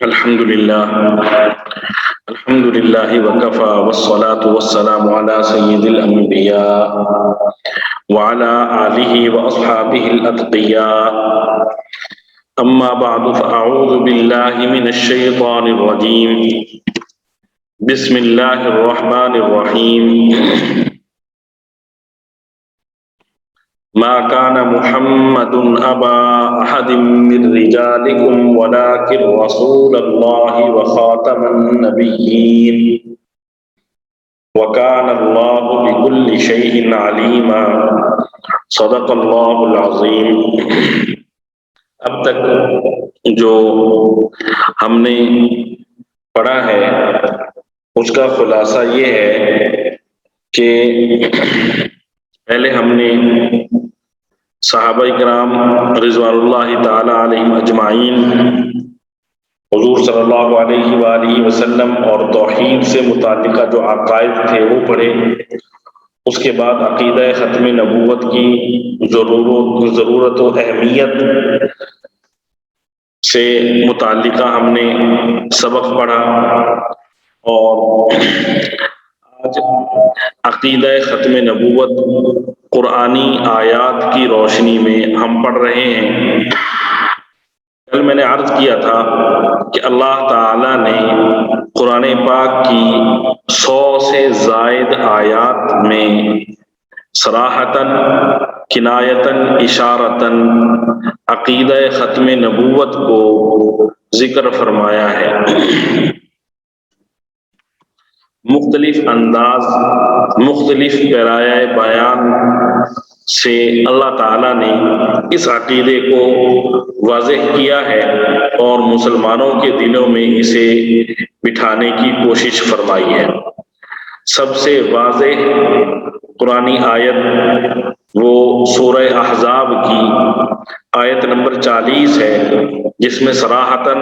الحمد لله وكفى والصلاة والسلام على سيد الأنبياء وعلى آله وأصحابه الأتقياء أما بعد فأعوذ بالله من الشيطان الرجيم بسم الله الرحمن الرحيم ما كان محمد أبا أحد من رجالكم ولكن رسول الله وخاتم النبيين وكان الله بكل شيء عليما صدق الله العظيم۔ اب تک جو ہم نے پڑھا ہے اس کا خلاصہ یہ ہے کہ پہلے ہم نے صحابہ کرام رضوان اللہ تعالی علیہم اجمعین حضور صلی اللہ علیہ وآلہ وسلم اور توحید سے متعلقہ جو عقائد تھے وہ پڑھے۔ اس کے بعد عقیدہ ختم نبوت کی ضرورت و اہمیت سے متعلقہ ہم نے سبق پڑھا، اور آج عقیدہ ختم نبوت قرآنی آیات کی روشنی میں ہم پڑھ رہے ہیں۔ کل میں نے عرض کیا تھا کہ اللہ تعالی نے قرآن پاک کی 100 سے زائد آیات میں صراحتاً، کنایتاً، اشارتاً عقیدہ ختم نبوت کو ذکر فرمایا ہے۔ مختلف انداز، مختلف پیرایہ بیان سے اللہ تعالیٰ نے اس عقیدے کو واضح کیا ہے اور مسلمانوں کے دلوں میں اسے بٹھانے کی کوشش فرمائی ہے۔ سب سے واضح قرآنی آیت وہ سورہ احزاب کی آیت نمبر 40 ہے، جس میں صراحتاً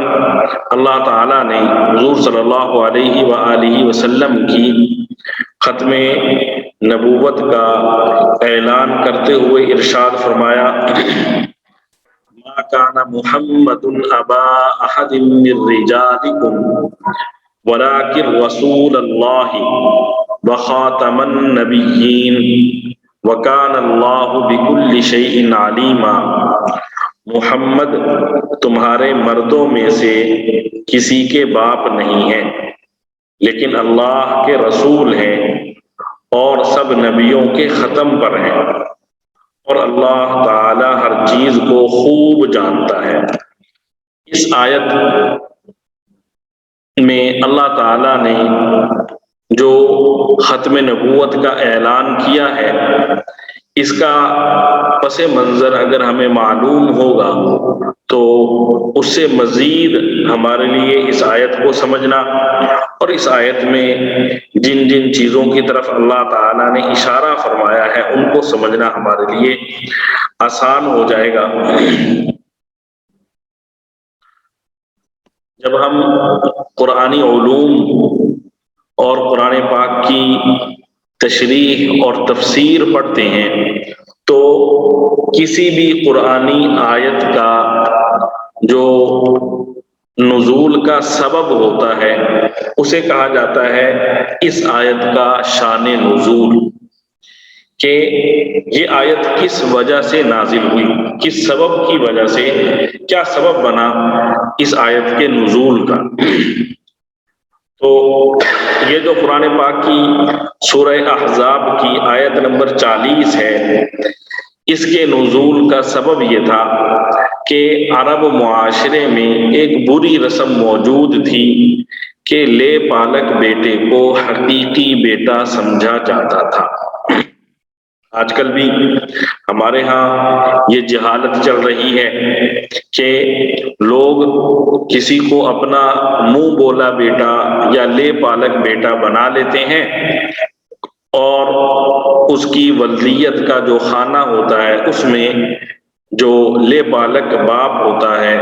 اللہ تعالیٰ نے حضور صلی اللہ علیہ وآلہ وسلم کی ختم نبوت کا اعلان کرتے ہوئے ارشاد فرمایا: ما کان محمد ابا احد من رجالکم ولکن رسول اللہ وخاتم النبیین وکان اللہ بکل شیء علیما۔ محمد تمہارے مردوں میں سے کسی کے باپ نہیں ہے، لیکن اللہ کے رسول ہیں اور سب نبیوں کے ختم پر ہیں، اور اللہ تعالی ہر چیز کو خوب جانتا ہے۔ اس آیت میں اللہ تعالی نے جو ختم نبوت کا اعلان کیا ہے، اس کا پس منظر اگر ہمیں معلوم ہوگا تو اس سے مزید ہمارے لیے اس آیت کو سمجھنا اور اس آیت میں جن جن چیزوں کی طرف اللہ تعالیٰ نے اشارہ فرمایا ہے ان کو سمجھنا ہمارے لیے آسان ہو جائے گا۔ جب ہم قرآنی علوم اور قرآن پاک کی تشریح اور تفسیر پڑھتے ہیں تو کسی بھی قرآنی آیت کا جو نزول کا سبب ہوتا ہے اسے کہا جاتا ہے اس آیت کا شان نزول، کہ یہ آیت کس وجہ سے نازل ہوئی، کس سبب کی وجہ سے، کیا سبب بنا اس آیت کے نزول کا۔ تو یہ جو قرآن پاک کی سورہ احزاب کی آیت نمبر 40 ہے، اس کے نزول کا سبب یہ تھا کہ عرب معاشرے میں ایک بری رسم موجود تھی کہ لے پالک بیٹے کو حقیقی بیٹا سمجھا جاتا تھا۔ آج کل بھی ہمارے ہاں یہ جہالت چل رہی ہے کہ لوگ کسی کو اپنا منہ بولا بیٹا یا لے پالک بیٹا بنا لیتے ہیں، اور اس کی ولدیت کا جو خانہ ہوتا ہے اس میں جو لے پالک باپ ہوتا ہے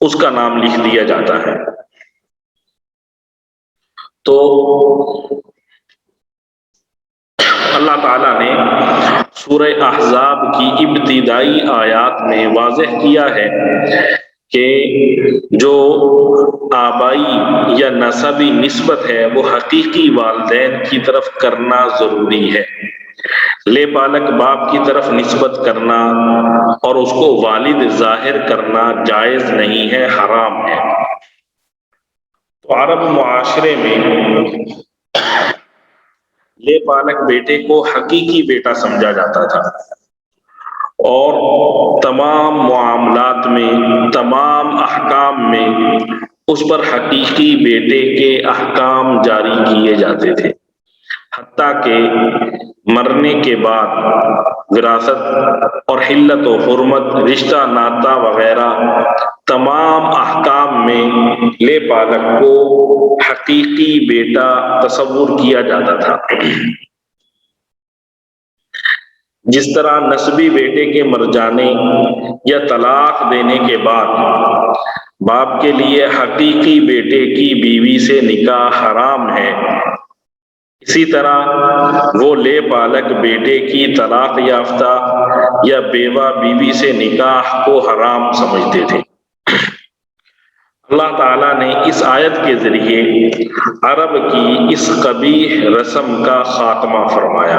اس کا نام لکھ دیا جاتا ہے۔ تو اللہ تعالیٰ نے سورہ احزاب کی ابتدائی آیات میں واضح کیا ہے کہ جو آبائی یا نسبی نسبت ہے وہ حقیقی والدین کی طرف کرنا ضروری ہے۔ لے پالک باپ کی طرف نسبت کرنا اور اس کو والد ظاہر کرنا جائز نہیں ہے، حرام ہے۔ تو عرب معاشرے میں لے پالک بیٹے کو حقیقی بیٹا سمجھا جاتا تھا، اور تمام معاملات میں، تمام احکام میں اس پر حقیقی بیٹے کے احکام جاری کیے جاتے تھے، حتیٰ کہ مرنے کے بعد وراثت اور حلت و حرمت، رشتہ ناتا وغیرہ تمام احکام میں لے پالک کو حقیقی بیٹا تصور کیا جاتا تھا۔ جس طرح نسبی بیٹے کے مر جانے یا طلاق دینے کے بعد باپ کے لیے حقیقی بیٹے کی بیوی سے نکاح حرام ہے، اسی طرح وہ لے پالک بیٹے کی طلاق یافتہ یا بیوہ بیوی سے نکاح کو حرام سمجھتے تھے۔ اللہ تعالیٰ نے اس آیت کے ذریعے عرب کی اس قبیح رسم کا خاتمہ فرمایا۔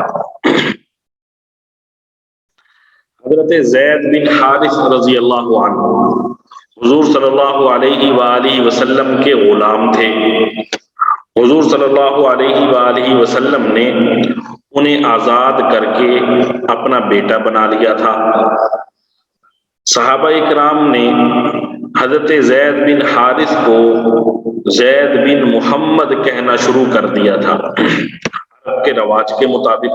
حضرت زید بن حارث رضی اللہ عنہ حضور صلی اللہ علیہ وآلہ وسلم کے غلام تھے۔ حضور صلی اللہ علیہ وآلہ وسلم نے انہیں آزاد کر کے اپنا بیٹا بنا لیا تھا۔ صحابہ اکرام نے حضرت زید بن حارث کو زید بن محمد کہنا شروع کر دیا تھا، عرب کے رواج کے مطابق۔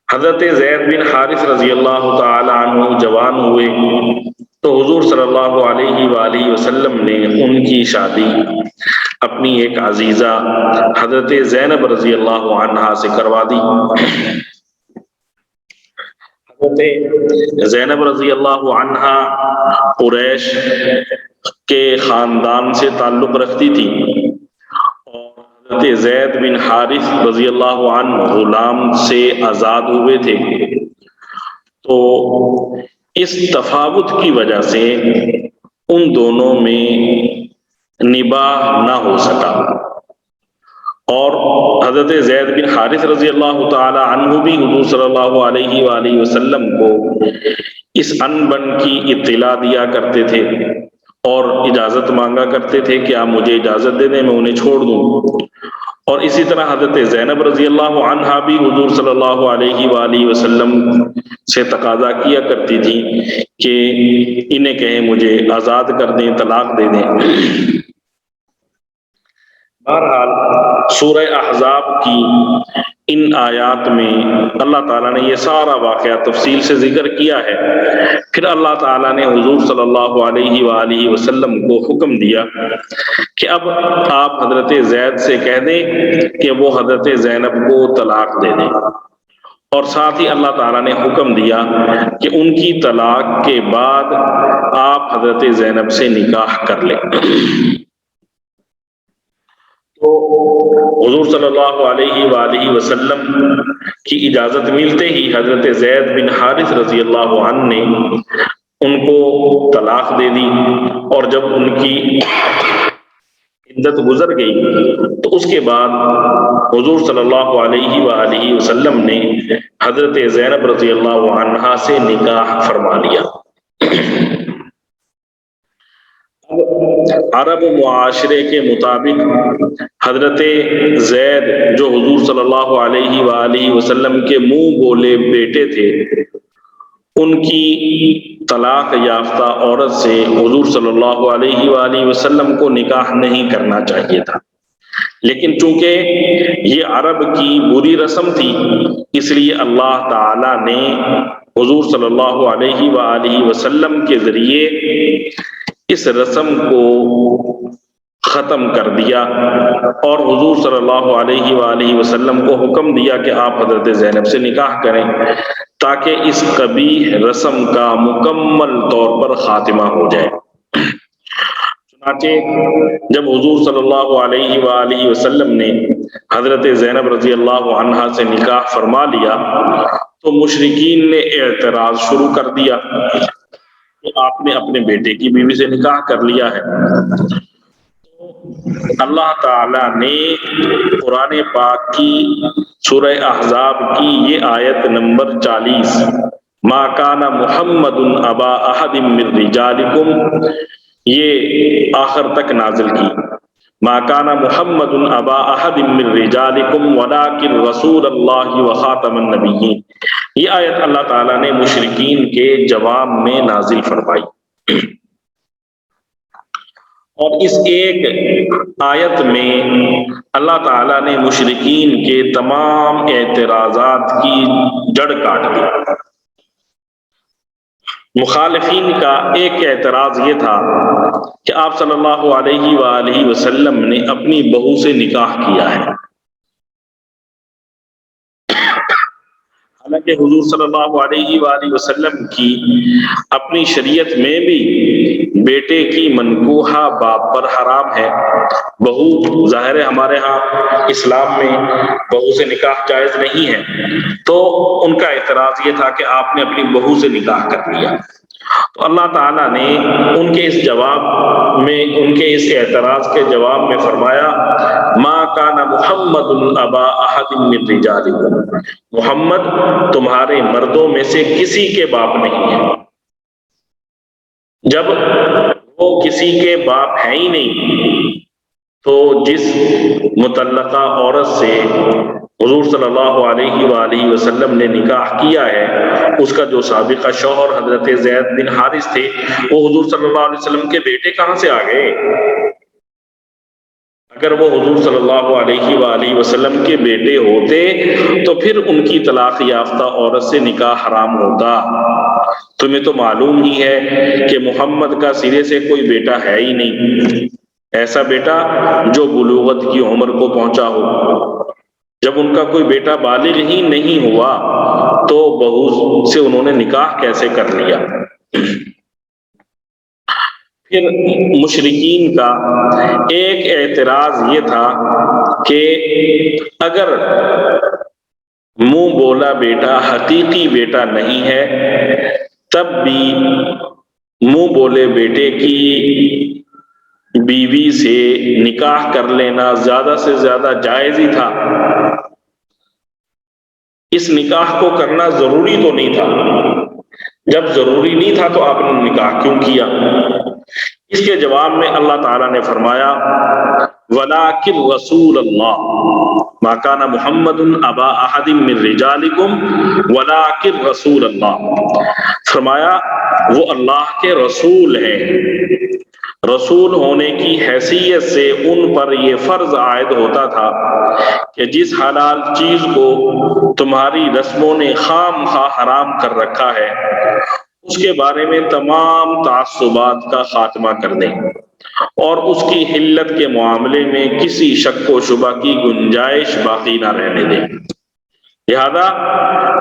حضرت زید بن حارث رضی اللہ تعالی عنہ جوان ہوئے تو حضور صلی اللہ علیہ وآلہ وسلم نے ان کی شادی اپنی ایک عزیزہ حضرت زینب رضی اللہ عنہا سے کروا دی۔ حضرت زینب رضی اللہ عنہا قریش کے خاندان سے تعلق رکھتی تھی، حضرت زید بن حارث رضی اللہ عنہ غلام سے آزاد ہوئے تھے، تو اس تفاوت کی وجہ سے ان دونوں میں نباہ نہ ہو سکا، اور حضرت زید بن حارث رضی اللہ تعالی عنہ بھی حضور صلی اللہ علیہ وآلہ وسلم کو اس انبن کی اطلاع دیا کرتے تھے اور اجازت مانگا کرتے تھے کہ آپ مجھے اجازت دے دیں، میں انہیں چھوڑ دوں۔ اور اسی طرح حضرت زینب رضی اللہ عنہا بھی حضور صلی اللہ علیہ وآلہ وسلم سے تقاضا کیا کرتی تھی کہ انہیں کہیں مجھے آزاد کر دیں، طلاق دے دیں۔ بہرحال سورہ احزاب کی ان آیات میں اللہ تعالیٰ نے یہ سارا واقعہ تفصیل سے ذکر کیا ہے۔ پھر اللہ تعالیٰ نے حضور صلی اللہ علیہ وآلہ وسلم کو حکم دیا کہ اب آپ حضرت زید سے کہہ دیں کہ وہ حضرت زینب کو طلاق دے دیں، اور ساتھ ہی اللہ تعالیٰ نے حکم دیا کہ ان کی طلاق کے بعد آپ حضرت زینب سے نکاح کر لیں۔ تو حضور صلی اللہ علیہ وآلہ وسلم کی اجازت ملتے ہی حضرت زید بن حارث رضی اللہ عنہ نے ان کو طلاق دے دی، اور جب ان کی عدت گزر گئی تو اس کے بعد حضور صلی اللہ علیہ وآلہ وسلم نے حضرت زینب رضی اللہ عنہا سے نکاح فرما لیا۔ عرب معاشرے کے مطابق حضرت زید جو حضور صلی اللہ علیہ وآلہ وسلم کے منہ بولے بیٹے تھے، ان کی طلاق یافتہ عورت سے حضور صلی اللہ علیہ وآلہ وسلم کو نکاح نہیں کرنا چاہیے تھا، لیکن چونکہ یہ عرب کی بری رسم تھی، اس لیے اللہ تعالی نے حضور صلی اللہ علیہ وآلہ وسلم کے ذریعے اس رسم کو ختم کر دیا، اور حضور صلی اللہ علیہ وآلہ وسلم کو حکم دیا کہ آپ حضرت زینب سے نکاح کریں تاکہ اس قبیح رسم کا مکمل طور پر خاتمہ ہو جائے۔ چنانچہ جب حضور صلی اللہ علیہ وآلہ وسلم نے حضرت زینب رضی اللہ عنہا سے نکاح فرما لیا تو مشرکین نے اعتراض شروع کر دیا کہ آپ نے اپنے بیٹے کی بیوی سے نکاح کر لیا ہے، اللہ تعالیٰ نے قرآن پاک کی سورہ احزاب کی یہ آیت نمبر 40 ما کان محمد ابا احد من رجالکم یہ آخر تک نازل کی۔ ما کان محمد ابا احد من رجالکم ولکن رسول اللہ وخاتم النبیین، یہ آیت اللہ تعالیٰ نے مشرکین کے جواب میں نازل فرمائی۔ اور اس ایک آیت میں اللہ تعالیٰ نے مشرکین کے تمام اعتراضات کی جڑ کاٹ دی۔ مخالفین کا ایک اعتراض یہ تھا کہ آپ صلی اللہ علیہ وآلہ وسلم نے اپنی بہو سے نکاح کیا ہے، حالانکہ حضور صلی اللہ علیہ وآلہ وسلم کی اپنی شریعت میں بھی بیٹے کی منکوحہ باپ پر حرام ہے۔ بہو ظاہر ہے ہمارے ہاں اسلام میں بہو سے نکاح جائز نہیں ہے، تو ان کا اعتراض یہ تھا کہ آپ نے اپنی بہو سے نکاح کر لیا۔ تو اللہ تعالیٰ نے ان کے اس جواب میں، ان کے اس اعتراض کے جواب میں فرمایا ما کان محمد ابا احد من رجالکم، محمد تمہارے مردوں میں سے کسی کے باپ نہیں ہے۔ جب وہ کسی کے باپ ہیں ہی نہیں تو جس مطلقہ عورت سے حضور صلی اللہ علیہ وآلہ وسلم نے نکاح کیا ہے، اس کا جو سابقہ شوہر حضرت زید بن حارث تھے، وہ حضور صلی اللہ علیہ وسلم کے بیٹے کہاں سے آ گئے؟ اگر وہ حضور صلی اللہ علیہ وآلہ وسلم کے بیٹے ہوتے تو پھر ان کی طلاق یافتہ عورت سے نکاح حرام ہوتا۔ تمہیں تو معلوم ہی ہے کہ محمد کا سرے سے کوئی بیٹا ہے ہی نہیں، ایسا بیٹا جو بلوغت کی عمر کو پہنچا ہو۔ جب ان کا کوئی بیٹا بالغ ہی نہیں ہوا تو بہو سے انہوں نے نکاح کیسے کر لیا؟ پھر مشرکین کا ایک اعتراض یہ تھا کہ اگر منہ بولا بیٹا حقیقی بیٹا نہیں ہے تب بھی منہ بولے بیٹے کی بیوی سے نکاح کر لینا زیادہ سے زیادہ جائز ہی تھا۔ اس نکاح کو کرنا ضروری تو نہیں تھا، جب ضروری نہیں تھا تو آپ نے نکاح کیوں کیا؟ اس کے جواب میں اللہ تعالیٰ نے فرمایا وَلَٰكِن رَسُولَ اللَّهِ مَا كَانَ مُحَمَّدٌ أَبَا أَحَدٍ مِّن رِّجَالِكُمْ وَلَٰكِن رَسُولَ اللَّهِ، فرمایا وہ اللہ کے رسول ہیں۔ رسول ہونے کی حیثیت سے ان پر یہ فرض عائد ہوتا تھا کہ جس حلال چیز کو تمہاری رسموں نے خام خواہ حرام کر رکھا ہے اس کے بارے میں تمام تعصبات کا خاتمہ کر دیں اور اس کی حلت کے معاملے میں کسی شک و شبہ کی گنجائش باقی نہ رہنے دیں۔ لہذا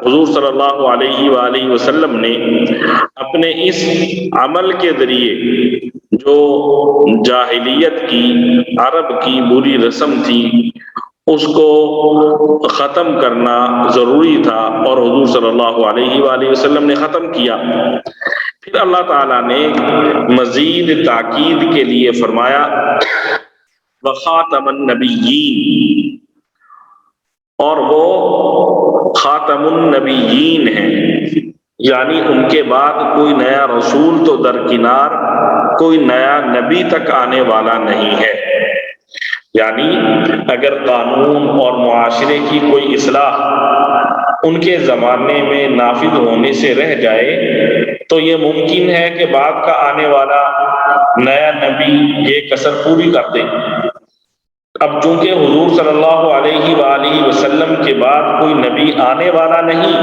حضور صلی اللہ علیہ وآلہ وسلم نے اپنے اس عمل کے ذریعے جو جاہلیت کی عرب کی بری رسم تھی اس کو ختم کرنا ضروری تھا، اور حضور صلی اللہ علیہ وآلہ وسلم نے ختم کیا۔ پھر اللہ تعالیٰ نے مزید تاکید کے لیے فرمایا وَخَاتَمَ النَّبِيِّينَ، اور وہ خاتم النبیین ہیں، یعنی ان کے بعد کوئی نیا رسول تو درکنار کوئی نیا نبی تک آنے والا نہیں ہے۔ یعنی اگر قانون اور معاشرے کی کوئی اصلاح ان کے زمانے میں نافذ ہونے سے رہ جائے تو یہ ممکن ہے کہ بعد کا آنے والا نیا نبی یہ کسر پوری کر دے۔ اب چونکہ حضور صلی اللہ علیہ وآلہ وسلم کے بعد کوئی نبی آنے والا نہیں،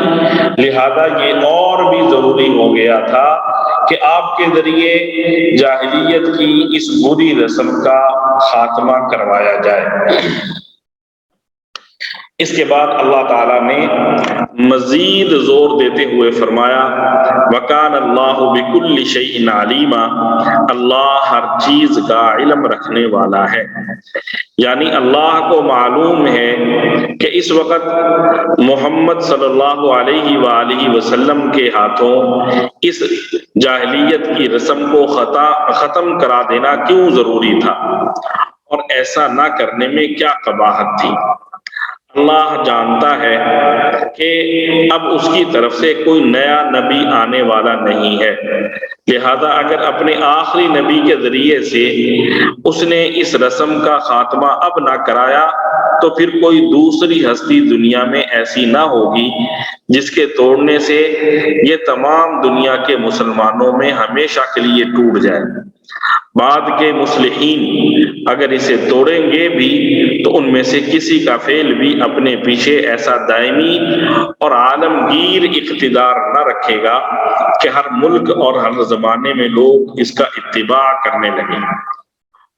لہذا یہ اور بھی ضروری ہو گیا تھا کہ آپ کے ذریعے جاہلیت کی اس بری رسم کا خاتمہ کروایا جائے۔ اس کے بعد اللہ تعالیٰ نے مزید زور دیتے ہوئے فرمایا وَكَانَ اللَّهُ بِكُلِّ شَيْءٍ عَلِيمًا، اللہ ہر چیز کا علم رکھنے والا ہے۔ یعنی اللہ کو معلوم ہے کہ اس وقت محمد صلی اللہ علیہ وآلہ وسلم کے ہاتھوں اس جاہلیت کی رسم کو ختم کرا دینا کیوں ضروری تھا، اور ایسا نہ کرنے میں کیا قباحت تھی۔ اللہ جانتا ہے کہ اب اس کی طرف سے کوئی نیا نبی آنے والا نہیں ہے، لہذا اگر اپنے آخری نبی کے ذریعے سے اس نے اس رسم کا خاتمہ اب نہ کرایا تو پھر کوئی دوسری ہستی دنیا میں ایسی نہ ہوگی جس کے توڑنے سے یہ تمام دنیا کے مسلمانوں میں ہمیشہ کے لیے ٹوٹ جائے۔ بعد کے مصلحین اگر اسے توڑیں گے بھی تو ان میں سے کسی کا فعل بھی اپنے پیچھے ایسا دائمی اور عالمگیر اقتدار نہ رکھے گا کہ ہر ملک اور ہر زمانے میں لوگ اس کا اتباع کرنے لگیں،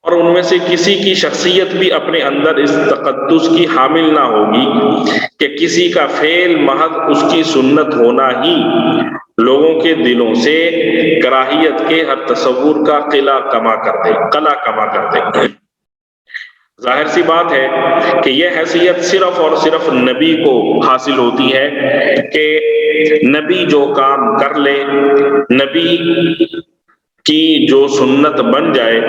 اور ان میں سے کسی کی شخصیت بھی اپنے اندر اس تقدس کی حامل نہ ہوگی کہ کسی کا فعل محض اس کی سنت ہونا ہی لوگوں کے دلوں سے کراہیت کے ہر تصور کا قلع کما کر دے۔ ظاہر سی بات ہے کہ یہ حیثیت صرف اور صرف نبی کو حاصل ہوتی ہے کہ نبی جو کام کر لے، نبی کی جو سنت بن جائے،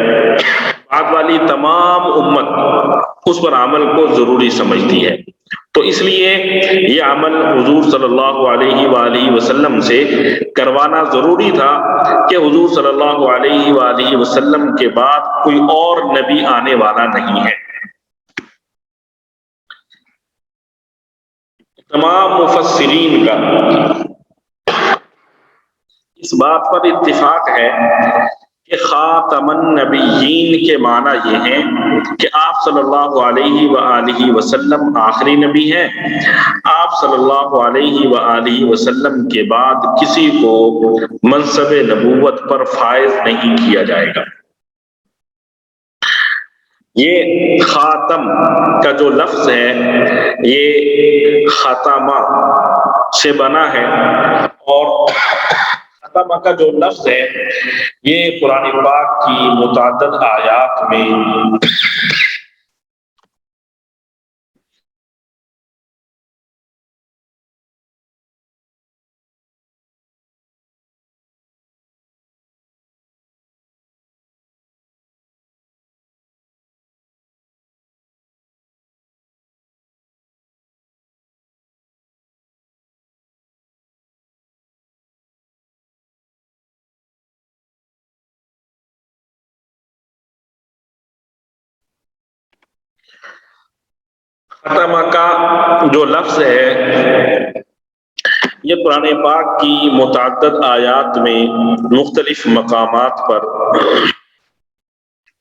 بعد والی تمام امت اس پر عمل کو ضروری سمجھتی ہے۔ تو اس لیے یہ عمل حضور صلی اللہ علیہ وآلہ وسلم سے کروانا ضروری تھا کہ حضور صلی اللہ علیہ وآلہ وسلم کے بعد کوئی اور نبی آنے والا نہیں ہے۔ تمام مفسرین کا اس بات پر اتفاق ہے کہ خاتم النبیین کے معنی یہ ہیں کہ آپ صلی اللہ علیہ وآلہ وسلم آخری نبی ہیں۔ آپ صلی اللہ علیہ وآلہ وسلم کے بعد کسی کو منصب نبوت پر فائز نہیں کیا جائے گا۔ یہ خاتم کا جو لفظ ہے یہ خاتمہ سے بنا ہے، اور خاتمہ کا جو لفظ ہے یہ قرآن پاک کی متعدد آیات میں خاتمہ کا جو لفظ ہے یہ قرآن پاک کی متعدد آیات میں مختلف مقامات پر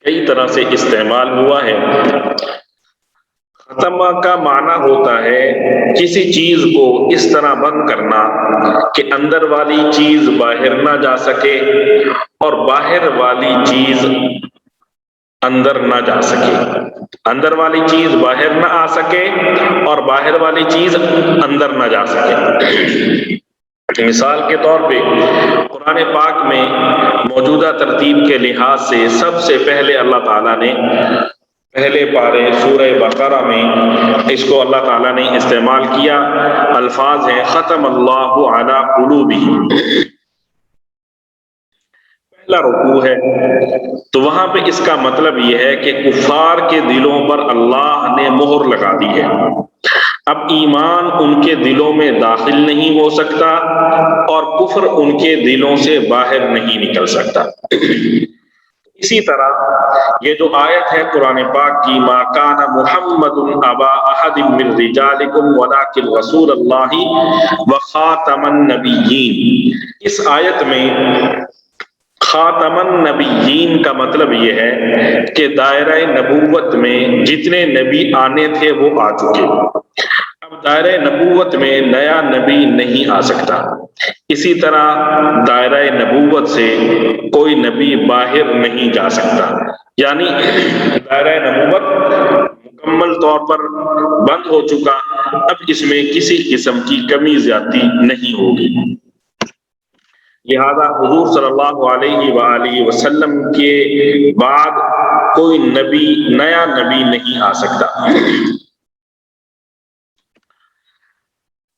کئی طرح سے استعمال ہوا ہے۔ خاتمہ کا معنی ہوتا ہے کسی چیز کو اس طرح بند کرنا کہ اندر والی چیز باہر نہ جا سکے اور باہر والی چیز اندر نہ جا سکے، اندر والی چیز باہر نہ آ سکے اور باہر والی چیز اندر نہ جا سکے۔ مثال کے طور پہ قرآن پاک میں موجودہ ترتیب کے لحاظ سے سب سے پہلے اللہ تعالیٰ نے پہلے پارے سورہ بقرہ میں اس کو اللہ تعالیٰ نے استعمال کیا، الفاظ ہیں ختم اللہ علی قلوبہم، پہلا رکوع ہے، تو وہاں پہ اس کا مطلب یہ ہے کہ کفار کے دلوں پر اللہ نے مہر لگا دی ہے، اب ایمان ان کے دلوں میں داخل نہیں ہو سکتا اور کفر ان کے دلوں سے باہر نہیں نکل سکتا۔ اسی طرح یہ جو آیت ہے قرآن پاک کی ما کان محمد ابا احد من رجالکم ولکن رسول اللہ وخاتم النبیین، اس آیت میں خاتم النبیین کا مطلب یہ ہے کہ دائرہ نبوت میں جتنے نبی آنے تھے وہ آ چکے، اب دائرہ نبوت میں نیا نبی نہیں آ سکتا، اسی طرح دائرہ نبوت سے کوئی نبی باہر نہیں جا سکتا، یعنی دائرہ نبوت مکمل طور پر بند ہو چکا، اب اس میں کسی قسم کی کمی زیادتی نہیں ہوگی۔ لہذا حضور صلی اللہ علیہ وآلہ وسلم کے بعد کوئی نیا نبی نہیں آ سکتا۔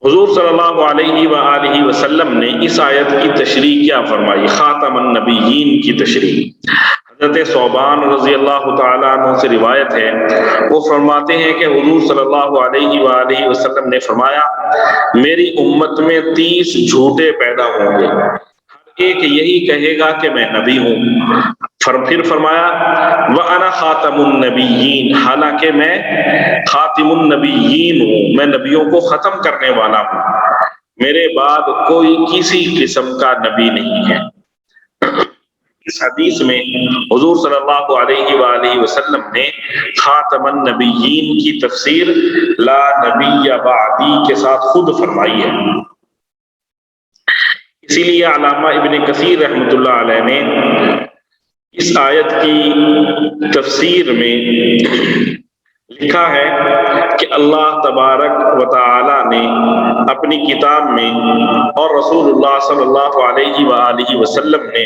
حضور صلی اللہ علیہ وآلہ وسلم نے اس آیت کی تشریح کیا فرمائی؟ خاتم النبیین کی تشریح حضرت ثوبان رضی اللہ تعالیٰ عنہ سے روایت ہے، وہ فرماتے ہیں کہ حضور صلی اللہ علیہ وآلہ وسلم نے فرمایا، میری امت میں 30 جھوٹے پیدا ہوں گے، ہر ایک یہی کہے گا کہ میں نبی ہوں۔ پھر فرمایا وَأَنَا خَاتَمُ النَّبِيِّينَ، حالانکہ میں خاتم النبیین ہوں، میں نبیوں کو ختم کرنے والا ہوں، میرے بعد کوئی کسی قسم کا نبی نہیں ہے۔ اس حدیث میں حضور صلی اللہ علیہ وآلہ وسلم نے خاتم النبیین کی تفسیر لا نبی بعدی کے ساتھ خود فرمائی ہے۔ اسی لیے علامہ ابن کثیر رحمۃ اللہ علیہ نے اس آیت کی تفسیر میں لکھا ہے کہ اللہ تبارک و تعالی نے اپنی کتاب میں اور رسول اللہ صلی اللہ علیہ وآلہ وسلم نے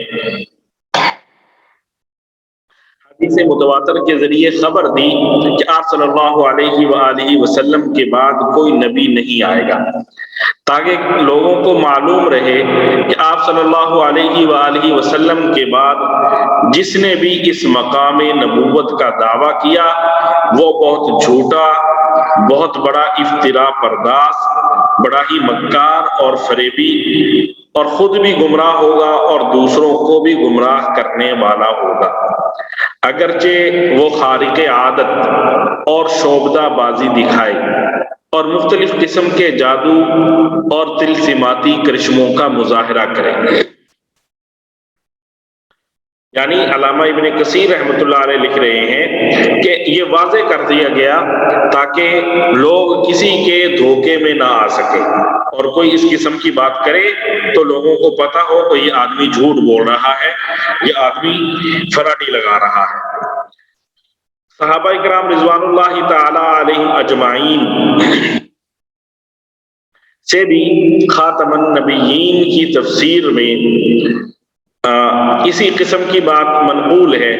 حدیث متواتر کے ذریعے خبر دی کہ آپ صلی اللہ علیہ وآلہ وسلم کے بعد کوئی نبی نہیں آئے گا، تاکہ لوگوں کو معلوم رہے کہ آپ صلی اللہ علیہ وآلہ وسلم کے بعد جس نے بھی اس مقام نبوت کا دعویٰ کیا وہ بہت جھوٹا، بہت بڑا افتراء پرداز، بڑا ہی مکار اور فریبی، اور خود بھی گمراہ ہوگا اور دوسروں کو بھی گمراہ کرنے والا ہوگا، اگرچہ وہ خارق عادت اور شعبدہ بازی دکھائے اور مختلف قسم کے جادو اور طلسماتی کرشموں کا مظاہرہ کرے۔ یعنی علامہ ابن کثیر رحمۃ اللہ علیہ لکھ رہے ہیں کہ یہ واضح کر دیا گیا تاکہ لوگ کسی کے دھوکے میں نہ آ سکے، اور کوئی اس قسم کی بات کرے تو لوگوں کو پتا ہو کہ یہ آدمی جھوٹ بول رہا ہے، یہ آدمی فراڈی لگا رہا ہے۔ صحابہ کرام رضوان اللہ تعالی علیہم اجمعین سے بھی خاتم النبیین کی تفسیر میں اسی قسم کی بات منقول ہے۔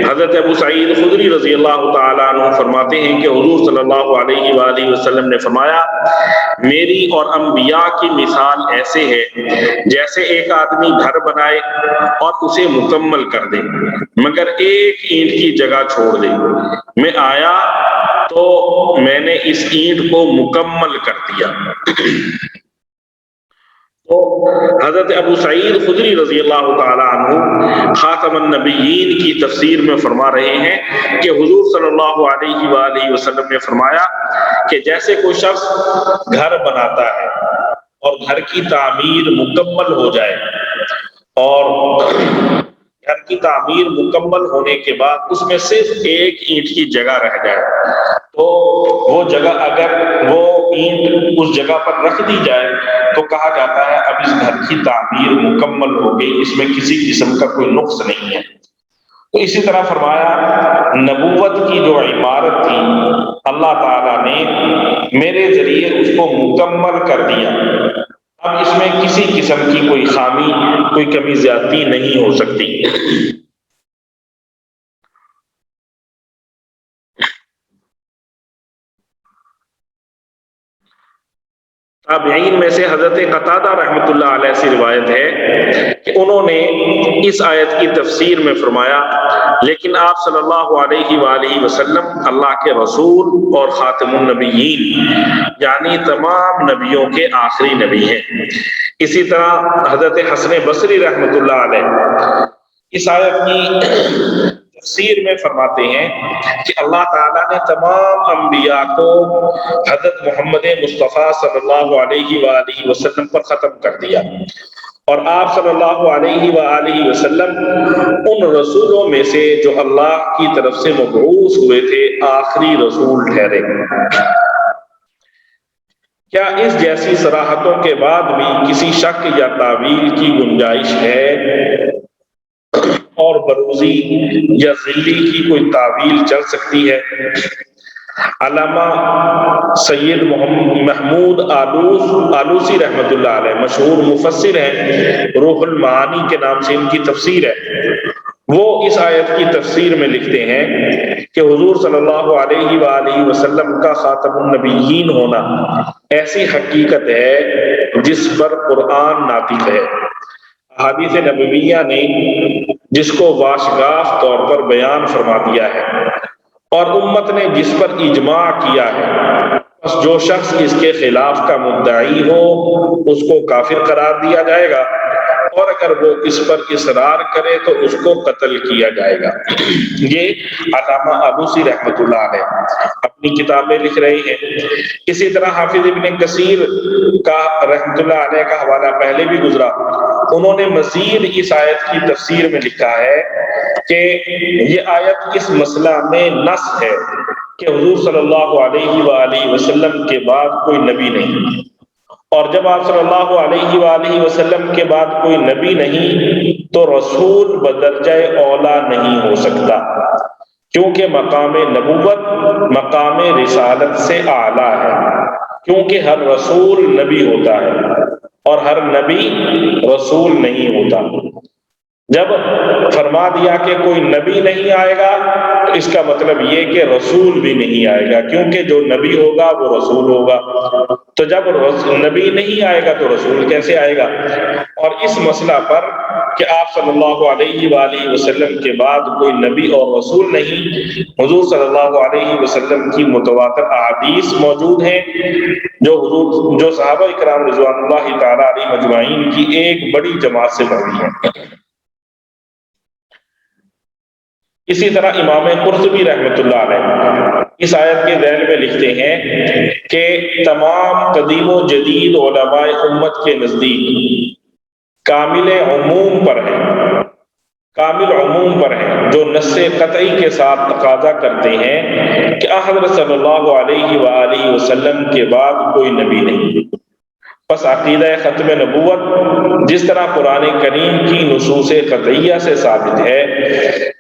حضرت ابو سعید خدری رضی اللہ تعالیٰ عنہ فرماتے ہیں کہ حضور صلی اللہ علیہ وآلہ وسلم نے فرمایا، میری اور انبیاء کی مثال ایسے ہے جیسے ایک آدمی گھر بنائے اور اسے مکمل کر دے مگر ایک اینٹ کی جگہ چھوڑ دے۔ میں آیا تو میں نے اس اینٹ کو مکمل کر دیا۔ تو حضرت ابو سعید خدری رضی اللہ تعالی عنہ خاتم النبیین کی تفسیر میں فرما رہے ہیں کہ حضور صلی اللہ علیہ وآلہ وسلم نے فرمایا کہ جیسے کوئی شخص گھر بناتا ہے اور گھر کی تعمیر مکمل ہو جائے، اور گھر کی تعمیر مکمل ہونے کے بعد اس میں صرف ایک اینٹ کی جگہ رہ جائے، تو وہ جگہ اگر وہ اینٹ اس جگہ پر رکھ دی جائے تو کہا جاتا ہے اب اس گھر کی تعمیر مکمل ہو گئی، اس میں کسی قسم کا کوئی نقص نہیں ہے۔ تو اسی طرح فرمایا نبوت کی جو عبارت تھی اللہ تعالیٰ نے میرے ذریعے اس کو مکمل کر دیا، اب اس میں کسی قسم کی کوئی خامی، کوئی کمی زیادتی نہیں ہو سکتی۔ تابعین میں سے حضرت قتادہ رحمۃ اللہ علیہ سے روایت ہے کہ انہوں نے اس آیت کی تفسیر میں فرمایا، لیکن آپ صلی اللہ علیہ وآلہ وسلم اللہ کے رسول اور خاتم النبیین یعنی تمام نبیوں کے آخری نبی ہیں۔ اسی طرح حضرت حسن بصری رحمۃ اللہ علیہ اس آیت کی تفسیر میں فرماتے ہیں کہ اللہ تعالیٰ نے تمام انبیاء کو حضرت محمد مصطفیٰ صلی اللہ علیہ وآلہ وسلم پر ختم کر دیا، اور آپ صلی اللہ علیہ وآلہ وسلم ان رسولوں میں سے جو اللہ کی طرف سے مبعوث ہوئے تھے آخری رسول ٹھہرے۔ کیا اس جیسی صراحتوں کے بعد بھی کسی شک یا تعویل کی گنجائش ہے؟ اور بروزی یا ذلی کی کوئی تعویل چل سکتی ہے؟ علامہ سید محمود آلوسی رحمۃ اللہ علیہ مشہور مفسر ہیں، روح المعانی کے نام سے ان کی تفسیر ہے، وہ اس آیت کی تفسیر میں لکھتے ہیں کہ حضور صلی اللہ علیہ وآلہ وسلم کا خاتم النبیین ہونا ایسی حقیقت ہے جس پر قرآن ناطق ہے۔ احادیث نبویہ نے جس کو واشگاف طور پر بیان فرما دیا ہے اور امت نے جس پر اجماع کیا ہے، بس جو شخص اس کے خلاف کا مدعی ہو اس کو کافر قرار دیا جائے گا، اور اگر وہ اس پر اصرار کرے تو اس کو قتل کیا جائے گا۔ یہ علامہ آلوسی رحمۃ اللہ علیہ اپنی کتابیں لکھ رہے ہیں۔ اسی طرح حافظ ابن کثیر کا رحمۃ اللہ علیہ کا حوالہ پہلے بھی گزرا، انہوں نے مزید اس آیت کی تفسیر میں لکھا ہے کہ یہ آیت اس مسئلہ میں نص ہے کہ حضور صلی اللہ علیہ وآلہ وسلم کے بعد کوئی نبی نہیں، اور جب آپ صلی اللہ علیہ وآلہ وسلم کے بعد کوئی نبی نہیں تو رسول بدرجہ اولا نہیں ہو سکتا، کیونکہ مقام نبوت مقام رسالت سے اعلیٰ ہے، کیونکہ ہر رسول نبی ہوتا ہے اور ہر نبی رسول نہیں ہوتا۔ جب فرما دیا کہ کوئی نبی نہیں آئے گا تو اس کا مطلب یہ کہ رسول بھی نہیں آئے گا، کیونکہ جو نبی ہوگا وہ رسول ہوگا، تو جب نبی نہیں آئے گا تو رسول کیسے آئے گا؟ اور اس مسئلہ پر کہ آپ صلی اللہ علیہ وآلہ وسلم کے بعد کوئی نبی اور رسول نہیں، حضور صلی اللہ علیہ وسلم کی متواتر احادیث موجود ہیں جو صحابہ کرام رضوان اللہ تعالی علیہ مجمعین کی ایک بڑی جماعت سے مروی ہیں۔ اسی طرح امام قرطبی رحمۃ اللہ علیہ اس آیت کے ذیل میں لکھتے ہیں کہ تمام قدیم و جدید علماء امت کے نزدیک کامل عموم پر ہیں جو نص قطعی کے ساتھ تقاضا کرتے ہیں کہ حضرت صلی اللہ علیہ وآلہ وسلم کے بعد کوئی نبی نہیں۔ پس عقیدہ ختم نبوت جس طرح قرآن کریم کی نصوص قطعیہ سے ثابت ہے،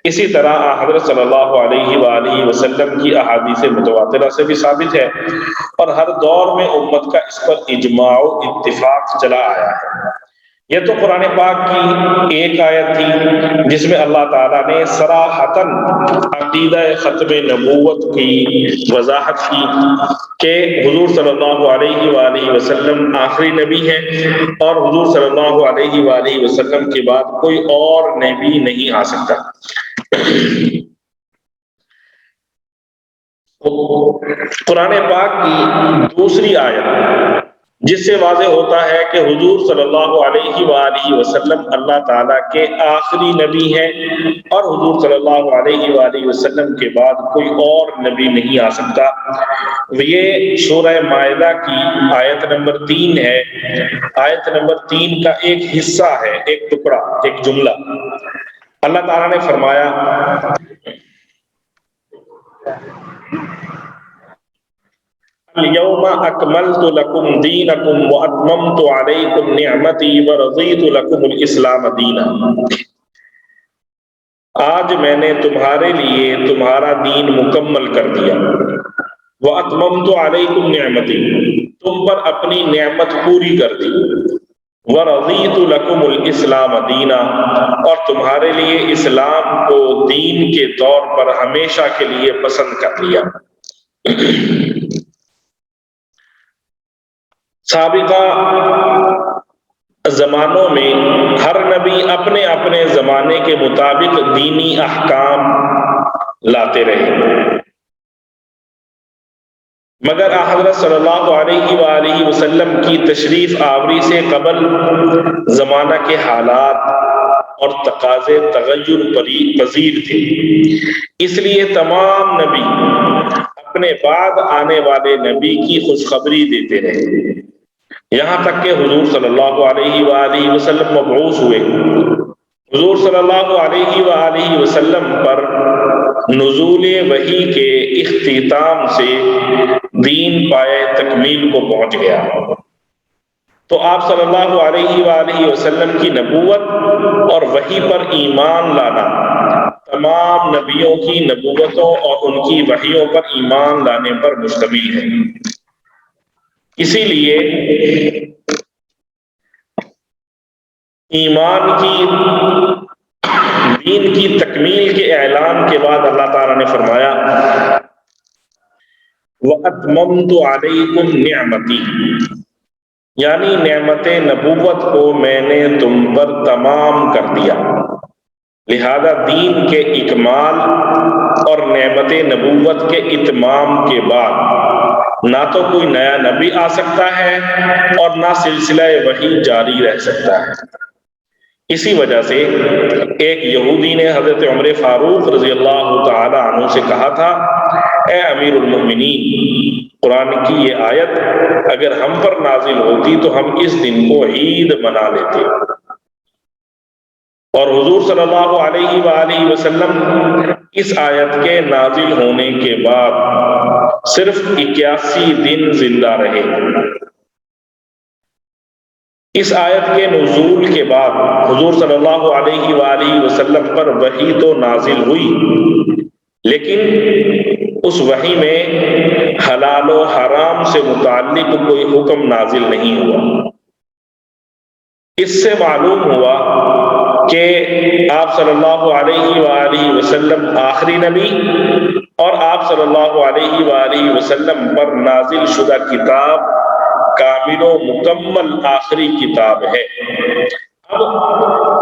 اسی طرح حضرت صلی اللہ علیہ وآلہ وسلم کی احادیث متواترہ سے بھی ثابت ہے، اور ہر دور میں امت کا اس پر اجماع و اتفاق چلا آیا ہے۔ یہ تو قرآن پاک کی ایک آیت تھی جس میں اللہ تعالیٰ نے صراحتاً عقیدہ ختم نبوت کی وضاحت کی کہ حضور صلی اللہ علیہ وآلہ وسلم آخری نبی ہیں، اور حضور صلی اللہ علیہ وآلہ وسلم کے بعد کوئی اور نبی نہیں آ سکتا۔ قرآن پاک کی دوسری آیت جس سے واضح ہوتا ہے کہ حضور صلی اللہ علیہ وآلہ وسلم اللہ تعالیٰ کے آخری نبی ہیں اور حضور صلی اللہ علیہ وآلہ وسلم کے بعد کوئی اور نبی نہیں آ سکتا، یہ سورہ مائدہ کی آیت نمبر 3 ہے۔ آیت نمبر 3 کا ایک حصہ ہے، ایک ٹکڑا، ایک جملہ۔ اللہ تعالیٰ نے فرمایا اليوم اکملت لکم دینکم واتممت علیکم نعمتی ورضیت لکم الاسلام دینا۔ آج میں نے تمہارے لیے تمہارا دین مکمل کر دیا، واتممت علیکم نعمتی، تم پر اپنی نعمت پوری کر دی، ورضیت لکم الاسلام دینا، اور تمہارے لیے اسلام کو دین کے طور پر ہمیشہ کے لیے پسند کر لیا۔ سابقہ زمانوں میں ہر نبی اپنے اپنے زمانے کے مطابق دینی احکام لاتے رہے، مگر حضرت صلی اللہ علیہ وآلہ وسلم کی تشریف آوری سے قبل زمانہ کے حالات اور تقاضے تغیر پذیر تھے، اس لیے تمام نبی اپنے بعد آنے والے نبی کی خوشخبری دیتے رہے، یہاں تک کہ حضور صلی اللہ علیہ وآلہ وسلم مبعوث ہوئے۔ حضور صلی اللہ علیہ وآلہ وسلم پر نزول وحی کے اختتام سے دین پائے تکمیل کو پہنچ گیا، تو آپ صلی اللہ علیہ وآلہ وسلم کی نبوت اور وحی پر ایمان لانا تمام نبیوں کی نبوتوں اور ان کی وحیوں پر ایمان لانے پر مشتمل ہے۔ اسی لیے ایمان کی دین کی تکمیل کے اعلان کے بعد اللہ تعالیٰ نے فرمایا وَأَتْمَمْتُ عَلَيْكُمْ نِعْمَتِي، یعنی نعمت نبوت کو میں نے تم پر تمام کر دیا۔ لہذا دین کے اکمال اور نعمت نبوت کے اتمام کے بعد نہ تو کوئی نیا نبی آ سکتا ہے اور نہ سلسلہ وحی جاری رہ سکتا ہے۔ اسی وجہ سے ایک یہودی نے حضرت عمر فاروق رضی اللہ تعالی عنہ سے کہا تھا، اے امیر المؤمنین، قرآن کی یہ آیت اگر ہم پر نازل ہوتی تو ہم اس دن کو عید منا لیتے۔ اور حضور صلی اللہ علیہ وآلہ وسلم اس آیت کے نازل ہونے کے بعد صرف 81 دن زندہ رہے۔ اس آیت کے نزول کے بعد حضور صلی اللہ علیہ وآلہ وسلم پر وحی تو نازل ہوئی، لیکن اس وحی میں حلال و حرام سے متعلق کوئی حکم نازل نہیں ہوا۔ اس سے معلوم ہوا کہ آپ صلی اللہ علیہ وآلہ وسلم آخری نبی اور آپ صلی اللہ علیہ وآلہ وسلم پر نازل شدہ کتاب کامل و مکمل آخری کتاب ہے۔ اب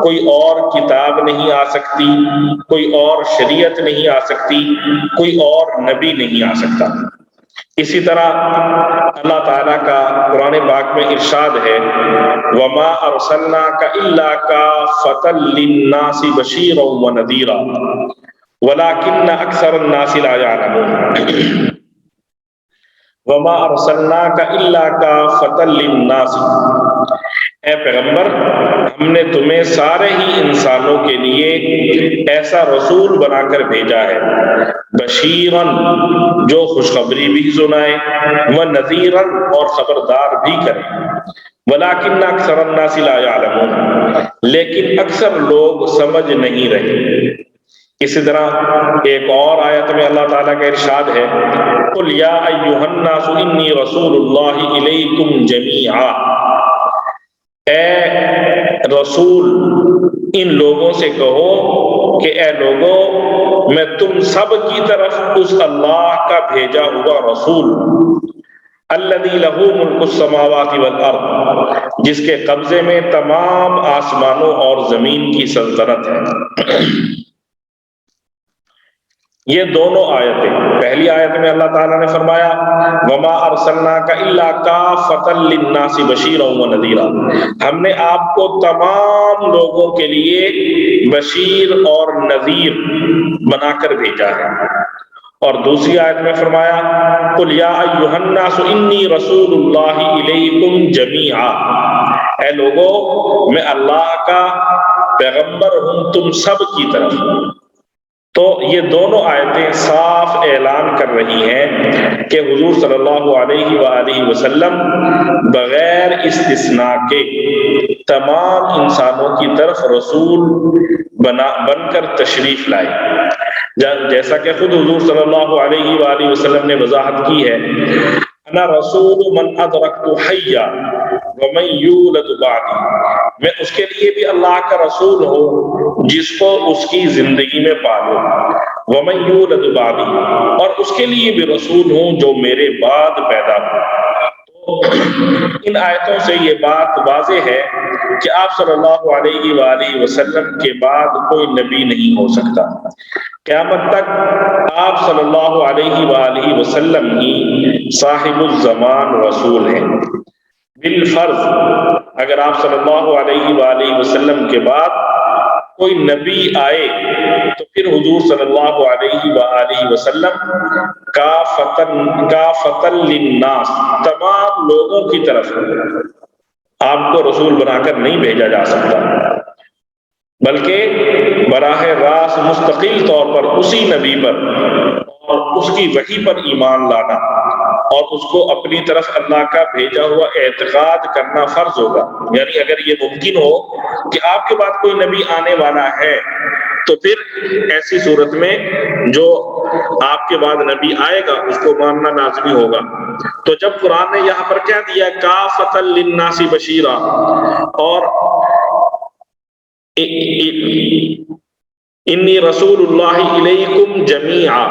کوئی اور کتاب نہیں آ سکتی، کوئی اور شریعت نہیں آ سکتی، کوئی اور نبی نہیں آ سکتا۔ اسی طرح اللہ تعالیٰ کا قرآن پاک میں ارشاد ہے وَمَا أَرْسَلْنَاكَ إِلَّا كَافَّةً لِلنَّاسِ بَشِيرًا وَنَذِيرًا وَلَكِنَّ أَكْثَرَ النَّاسِ لَا يَعْلَمُونَ۔ وَمَا أَرْسَلْنَاكَ إِلَّا كَافَّةً لِلنَّاسِ، اے پیغمبر ہم نے تمہیں سارے ہی انسانوں کے لیے ایسا رسول بنا کر بھیجا ہے، بشیرن جو خوشخبری بھی سنائے، ونذیرن اور خبردار بھی کرے، ولیکن اکثر الناس لا یعلمون لیکن اکثر لوگ سمجھ نہیں رہے۔ اسی طرح ایک اور آیت میں اللہ تعالیٰ کا ارشاد ہے قُلْ يَا أَيُّهَا النَّاسُ إِنِّي رَسُولُ اللَّهِ إِلَيْكُمْ جَمِيعًا، اے رسول ان لوگوں سے کہو کہ اے لوگوں میں تم سب کی طرف اس اللہ کا بھیجا ہوا رسول الذی لہ ملک السماوات والارض، جس کے قبضے میں تمام آسمانوں اور زمین کی سلطنت ہے۔ یہ دونوں آیتیں، پہلی آیت میں اللہ تعالیٰ نے فرمایا وَمَا أَرْسَلْنَاكَ إِلَّا كَافَّةً لِلنَّاسِ بَشِيرًا وَنَذِيرًا، ہم نے آپ کو تمام لوگوں کے لیے بشیر اور نذیر بنا کر بھیجا ہے۔ اور دوسری آیت میں فرمایا قُلْ يَا أَيُّهَا النَّاسُ إِنِّي رَسُولُ اللَّهِ إِلَيْكُمْ جَمِيعًا، اے لوگو میں اللہ کا پیغمبر ہوں تم سب کی طرف۔ تو یہ دونوں آیتیں صاف اعلان کر رہی ہیں کہ حضور صلی اللہ علیہ وآلہ وسلم بغیر استثناء کے تمام انسانوں کی طرف رسول بن کر تشریف لائے، جیسا کہ خود حضور صلی اللہ علیہ وآلہ وسلم نے وضاحت کی ہے انا رسول من ادرکت حیا ومن یولد بعدی، میں اس کے لیے بھی اللہ کا رسول ہوں جس کو اس کی زندگی میں پالو، ومن یولد بعدی اور اس کے لیے بھی رسول ہوں جو میرے بعد پیدا ہو۔ ان آیتوں سے یہ بات واضح ہے کہ آپ صلی اللہ علیہ وآلہ وسلم کے بعد کوئی نبی نہیں ہو سکتا۔ قیامت تک آپ صلی اللہ علیہ وآلہ وسلم ہی صاحب الزمان رسول ہیں۔ بالفرض اگر آپ صلی اللہ علیہ وآلہ وسلم کے بعد کوئی نبی آئے تو پھر حضور صلی اللہ علیہ وآلہ وسلم کافۃ للناس تمام لوگوں کی طرف آپ کو رسول بنا کر نہیں بھیجا جا سکتا، بلکہ براہ راست مستقل طور پر اسی نبی پر اور اس کی وحی پر ایمان لانا اور اس کو اپنی طرف اللہ کا بھیجا ہوا اعتقاد کرنا فرض ہوگا۔ یعنی اگر یہ ممکن ہو کہ آپ کے بعد کوئی نبی آنے والا ہے تو پھر ایسی صورت میں جو آپ کے بعد نبی آئے گا اس کو ماننا لازمی ہوگا۔ تو جب قرآن نے یہاں پر کیا دیا کافۃ للناس بشیرا، اور انی رسول اللہ الیکم جمیعا،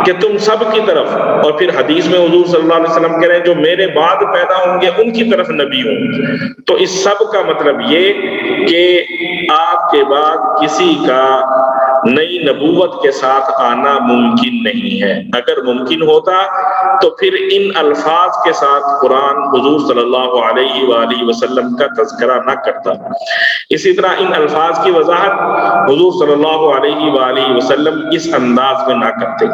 کہ تم سب کی طرف، اور پھر حدیث میں حضور صلی اللہ علیہ وسلم کہہ رہے ہیں جو میرے بعد پیدا ہوں گے ان کی طرف نبی ہوں۔ تو اس سب کا مطلب یہ کہ آپ کے بعد کسی کا نئی نبوت کے ساتھ آنا ممکن نہیں ہے۔ اگر ممکن ہوتا تو پھر ان الفاظ کے ساتھ قرآن حضور صلی اللہ علیہ وآلہ وسلم کا تذکرہ نہ کرتا۔ اسی طرح ان الفاظ کی وضاحت حضور صلی اللہ علیہ وآلہ وسلم اس انداز میں نہ کرتے۔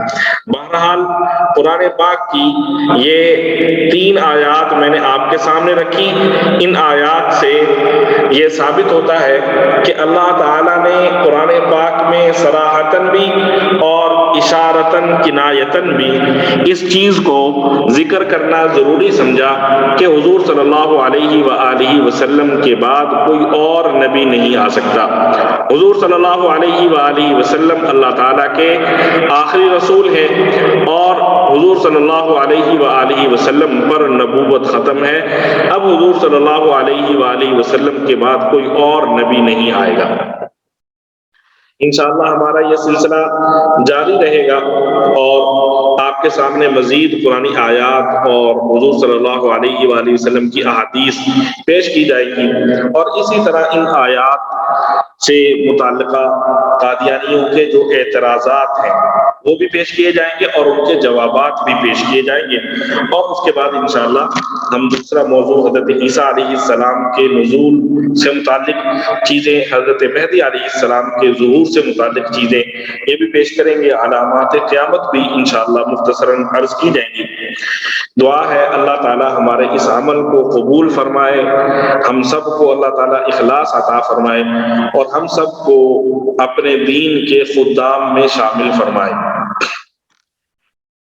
بہرحال قرآن پاک کی یہ 3 آیات میں نے آپ کے سامنے رکھی۔ ان آیات سے یہ ثابت ہوتا ہے کہ اللہ تعالیٰ نے قرآن پاک میں صراحتاً بھی اور اشارتاً کنایتاً بھی اس چیز کو ذکر کرنا ضروری سمجھا کہ حضور صلی اللہ علیہ وآلہ وسلم کے بعد کوئی اور نبی نہیں آ سکتا۔ حضور صلی اللہ علیہ وآلہ وسلم اللہ تعالیٰ کے آخری رسول ہیں، اور حضور صلی اللہ علیہ وآلہ وسلم پر نبوت ختم ہے۔ اب حضور صلی اللہ علیہ وآلہ وسلم کے بعد کوئی اور نبی نہیں آئے گا۔ انشاءاللہ ہمارا یہ سلسلہ جاری رہے گا، اور آپ کے سامنے مزید قرآنی آیات اور حضور صلی اللہ علیہ وآلہ وسلم کی احادیث پیش کی جائے گی، اور اسی طرح ان آیات سے متعلقہ قادیانیوں کے جو اعتراضات ہیں وہ بھی پیش کیے جائیں گے، اور ان کے جوابات بھی پیش کیے جائیں گے، اور اس کے بعد انشاءاللہ ہم دوسرا موضوع حضرت عیسیٰ علیہ السلام کے نزول سے متعلق چیزیں، حضرت مہدی علیہ السلام کے ظہور سے متعلق چیزیں یہ بھی پیش کریں گے، علامات قیامت بھی انشاءاللہ مختصراً عرض کی جائیں گی۔ دعا ہے اللہ تعالی ہمارے اس عمل کو قبول فرمائے، ہم سب کو اللہ تعالی اخلاص عطا فرمائے، اور ہم سب کو اپنے دین کے خدام میں شامل فرمائے۔